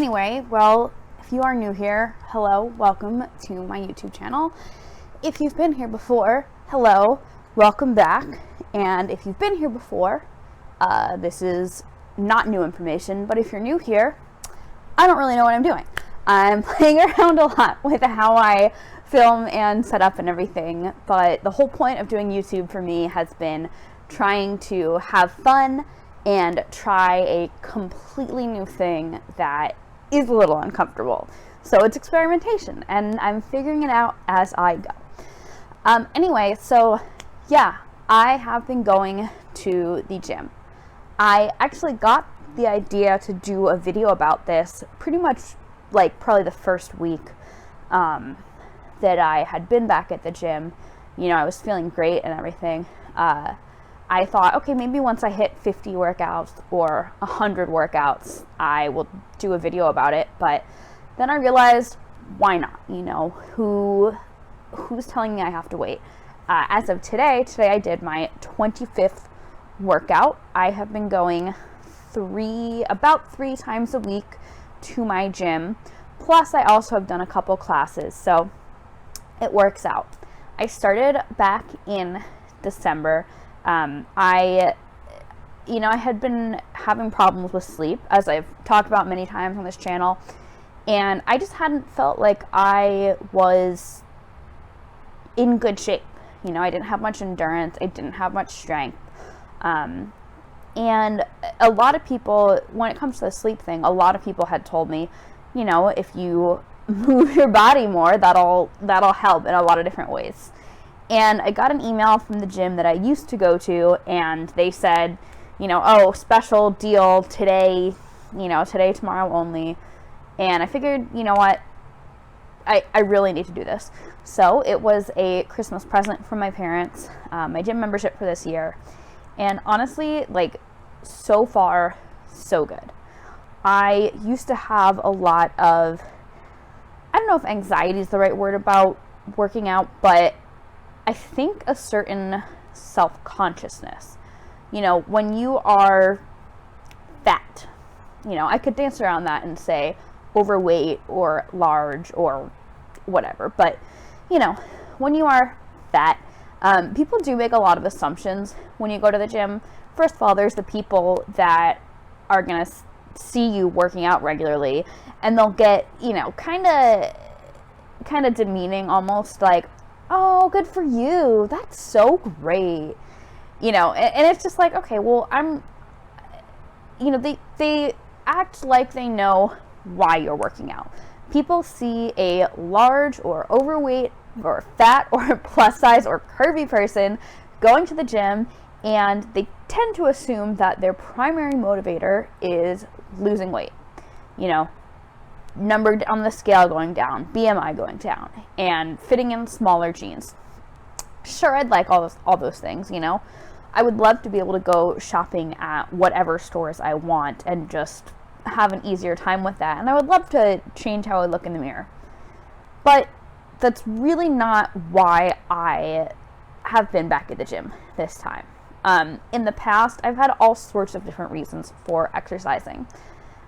Anyway, well, if you are new here, hello, welcome to my YouTube channel. If you've been here before, hello, welcome back. And if you've been here before, this is not new information, but if you're new here, I don't really know what I'm doing. I'm playing around a lot with how I film and set up and everything, but the whole point of doing YouTube for me has been trying to have fun and try a completely new thing that is a little uncomfortable. So it's experimentation, and I'm figuring it out as I go. Anyway, so yeah, I have been going to the gym. I actually got the idea to do a video about this pretty much like probably the first week that I had been back at the gym. You know, I was feeling great and everything. I thought, okay, maybe once I hit 50 workouts or 100 workouts, I will do a video about it. But then I realized, why not? You know, who's telling me I have to wait? As of today I did my 25th workout. I have been going about three times a week to my gym. Plus, I also have done a couple classes, so it works out. I started back in December. I had been having problems with sleep, as I've talked about many times on this channel, and I just hadn't felt like I was in good shape. You know, I didn't have much endurance, I didn't have much strength, and a lot of people, when it comes to the sleep thing, a lot of people had told me, you know, if you move your body more, that'll help in a lot of different ways. And I got an email from the gym that I used to go to, and they said, you know, oh, special deal today, tomorrow only. And I figured, you know what, I really need to do this. So it was a Christmas present from my parents, my gym membership for this year. And honestly, like, so far, so good. I used to have a lot of, I don't know if anxiety is the right word about working out, but I think a certain self-consciousness. You know, when you are fat, you know, I could dance around that and say overweight or large or whatever, but, you know, when you are fat, people do make a lot of assumptions when you go to the gym. First of all, there's the people that are going to see you working out regularly, and they'll get, you know, kind of demeaning, almost like, oh, good for you, that's so great, you know, and it's just like, okay, well, they act like they know why you're working out. People see a large or overweight or fat or plus size or curvy person going to the gym, and they tend to assume that their primary motivator is losing weight, you know, number on the scale going down, BMI going down, and fitting in smaller jeans. Sure, I'd like all those things, you know. I would love to be able to go shopping at whatever stores I want and just have an easier time with that. And I would love to change how I look in the mirror. But that's really not why I have been back at the gym this time. In the past, I've had all sorts of different reasons for exercising.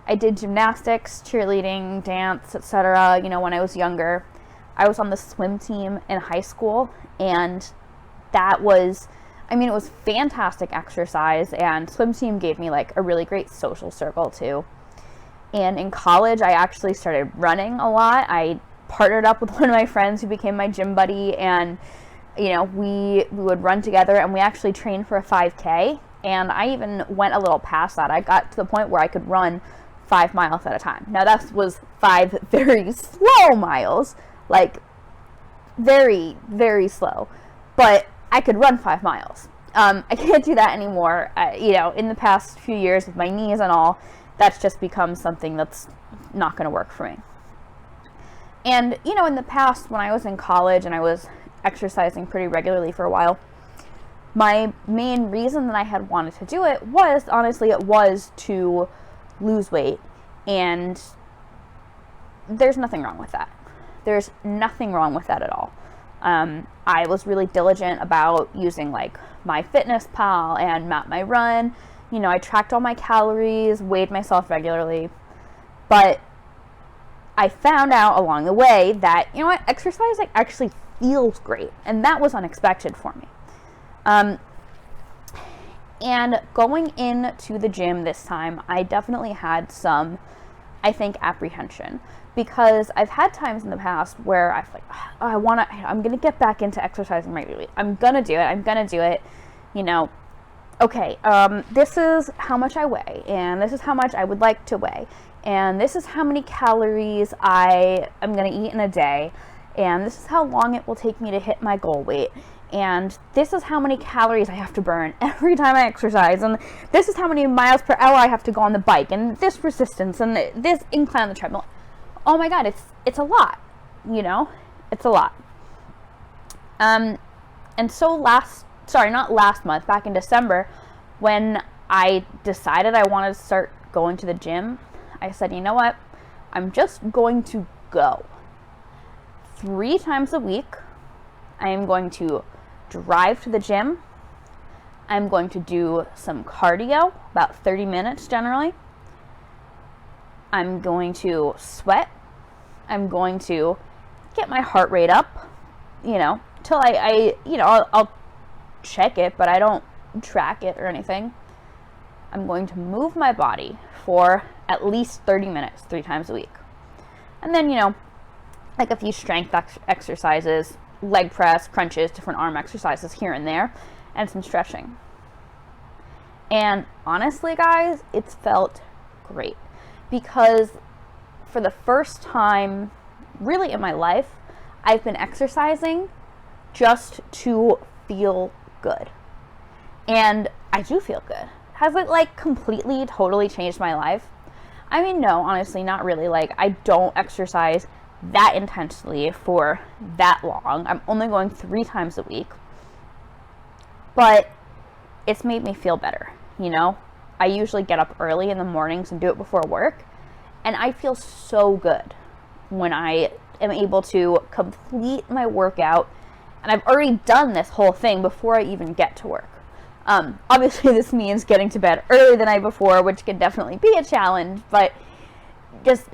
I did gymnastics, cheerleading, dance, etc. You know, when I was younger. I was on the swim team in high school, and that was, it was fantastic exercise, and swim team gave me like a really great social circle too. And in college, I actually started running a lot. I partnered up with one of my friends who became my gym buddy, and, you know, we would run together, and we actually trained for a 5K, and I even went a little past that. I got to the point where I could run 5 miles at a time. Now that was 5 very slow miles, like very, very slow, but I could run 5 miles. I can't do that anymore. You know, in the past few years with my knees and all, that's just become something that's not going to work for me. And, you know, in the past when I was in college and I was exercising pretty regularly for a while, my main reason that I had wanted to do it was, honestly, it was to lose weight, and there's nothing wrong with that. There's nothing wrong with that at all. I was really diligent about using like MyFitnessPal and MapMyRun. You know, I tracked all my calories, weighed myself regularly, but I found out along the way that, you know what, exercise like actually feels great, and that was unexpected for me. And going into the gym this time, I definitely had some, I think, apprehension, because I've had times in the past where I've like, oh, I'm gonna get back into exercising regularly. I'm gonna do it. You know, okay, this is how much I weigh, and this is how much I would like to weigh, and this is how many calories I am gonna eat in a day, and this is how long it will take me to hit my goal weight, and this is how many calories I have to burn every time I exercise, and this is how many miles per hour I have to go on the bike, and this resistance, and this incline on the treadmill. Oh my god, it's a lot, you know? It's a lot. And so not last month, back in December, when I decided I wanted to start going to the gym, I said, you know what? I'm just going to go 3 times a week. I am going to drive to the gym. I'm going to do some cardio, about 30 minutes generally. I'm going to sweat. I'm going to get my heart rate up, you know, till I'll check it, but I don't track it or anything. I'm going to move my body for at least 30 minutes, 3 times a week. And then, you know, like a few strength exercises, leg press, crunches, different arm exercises here and there, and some stretching. And honestly, guys, it's felt great, because for the first time really in my life, I've been exercising just to feel good. And I do feel good. Has it like completely, totally changed my life? I mean, no, honestly, not really. Like, I don't exercise that intensely for that long. I'm only going 3 times a week. But it's made me feel better, you know? I usually get up early in the mornings and do it before work. And I feel so good when I am able to complete my workout. And I've already done this whole thing before I even get to work. Obviously, this means getting to bed early the night before, which can definitely be a challenge. But just,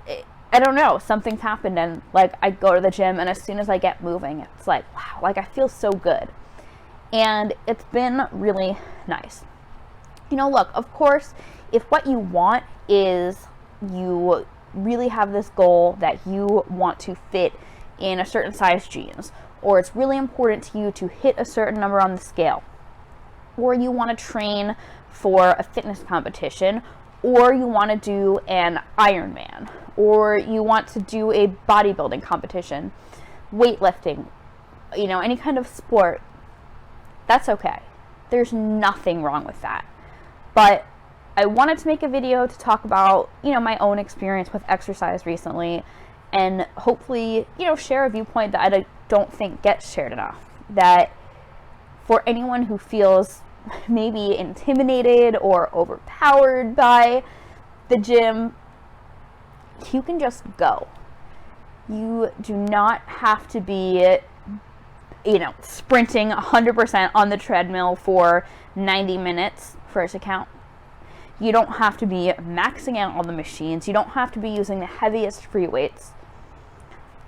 I don't know, something's happened. And like, I go to the gym, and as soon as I get moving, it's like, wow, like I feel so good. And it's been really nice. You know, look, of course, if what you want is you really have this goal that you want to fit in a certain size jeans, or it's really important to you to hit a certain number on the scale, or you want to train for a fitness competition, or you want to do an Ironman, or you want to do a bodybuilding competition, weightlifting, you know, any kind of sport, that's okay. There's nothing wrong with that. But I wanted to make a video to talk about, you know, my own experience with exercise recently, and hopefully, you know, share a viewpoint that I don't think gets shared enough. That for anyone who feels maybe intimidated or overpowered by the gym, you can just go. You do not have to be, you know, sprinting 100% on the treadmill for 90 minutes for it to count. You don't have to be maxing out all the machines. You don't have to be using the heaviest free weights.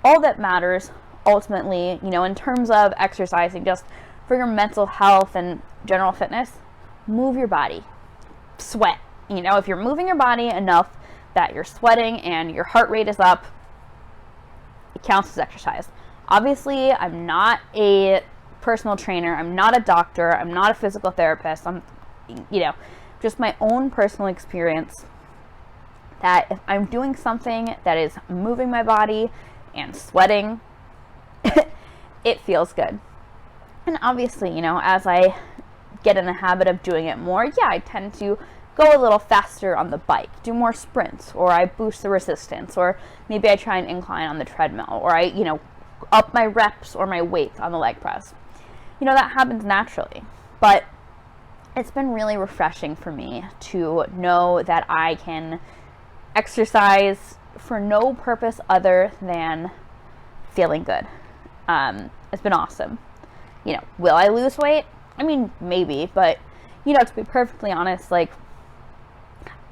All that matters ultimately, you know, in terms of exercising, just for your mental health and general fitness, move your body. Sweat. You know, if you're moving your body enough that you're sweating and your heart rate is up, it counts as exercise. Obviously, I'm not a personal trainer. I'm not a doctor. I'm not a physical therapist. I'm, you know, just my own personal experience, that if I'm doing something that is moving my body and sweating, it feels good. And obviously, you know, as I get in the habit of doing it more, yeah, I tend to go a little faster on the bike, do more sprints, or I boost the resistance, or maybe I try an incline on the treadmill, or I, you know, up my reps or my weight on the leg press. You know, that happens naturally. But it's been really refreshing for me to know that I can exercise for no purpose other than feeling good. It's been awesome. You know, will I lose weight? I mean, maybe, but, you know, to be perfectly honest, like,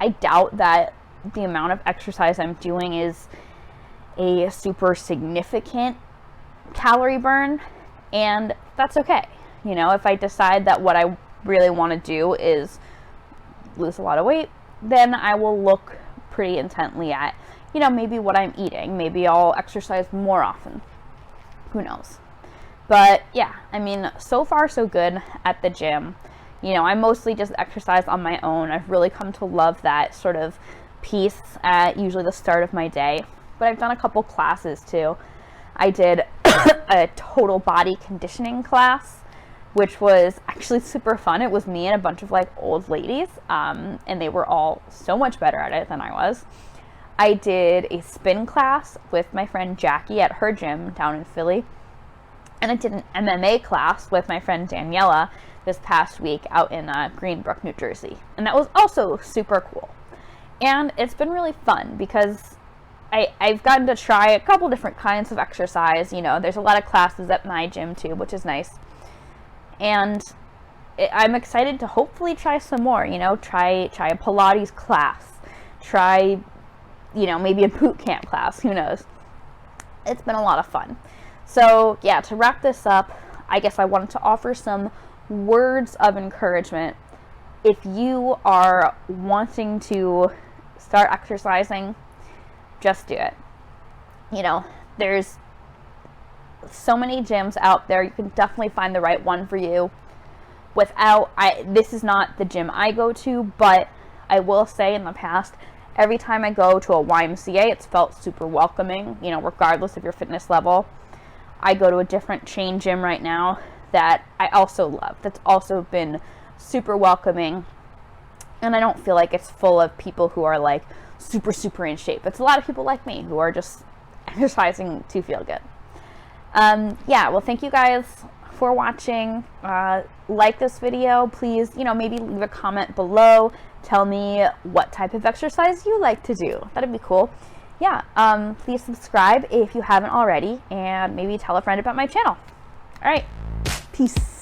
I doubt that the amount of exercise I'm doing is a super significant calorie burn, and that's okay. You know, if I decide that what I really want to do is lose a lot of weight, then I will look pretty intently at, you know, maybe what I'm eating. Maybe I'll exercise more often. Who knows? But yeah, I mean, so far so good at the gym. You know, I mostly just exercise on my own. I've really come to love that sort of piece at usually the start of my day. But I've done a couple classes too. I did a total body conditioning class, which was actually super fun. It was me and a bunch of like old ladies, and they were all so much better at it than I was. I did a spin class with my friend Jackie at her gym down in Philly. And I did an MMA class with my friend Daniela this past week out in Greenbrook, New Jersey. And that was also super cool. And it's been really fun because I've gotten to try a couple different kinds of exercise. You know, there's a lot of classes at my gym too, which is nice. And I'm excited to hopefully try some more, you know, try a Pilates class, try, you know, maybe a boot camp class, who knows. It's been a lot of fun. So yeah, to wrap this up, I guess I wanted to offer some words of encouragement. If you are wanting to start exercising, just do it. You know, there's so many gyms out there. You can definitely find the right one for you. This is not the gym I go to, but I will say in the past, every time I go to a YMCA, it's felt super welcoming, you know, regardless of your fitness level. I go to a different chain gym right now that I also love. That's also been super welcoming. And I don't feel like it's full of people who are like super in shape. It's a lot of people like me who are just exercising to feel good. Yeah, well, thank you guys for watching. Like this video, please, you know, maybe leave a comment below. Tell me what type of exercise you like to do. That'd be cool. Yeah, please subscribe if you haven't already, and maybe tell a friend about my channel. All right, peace.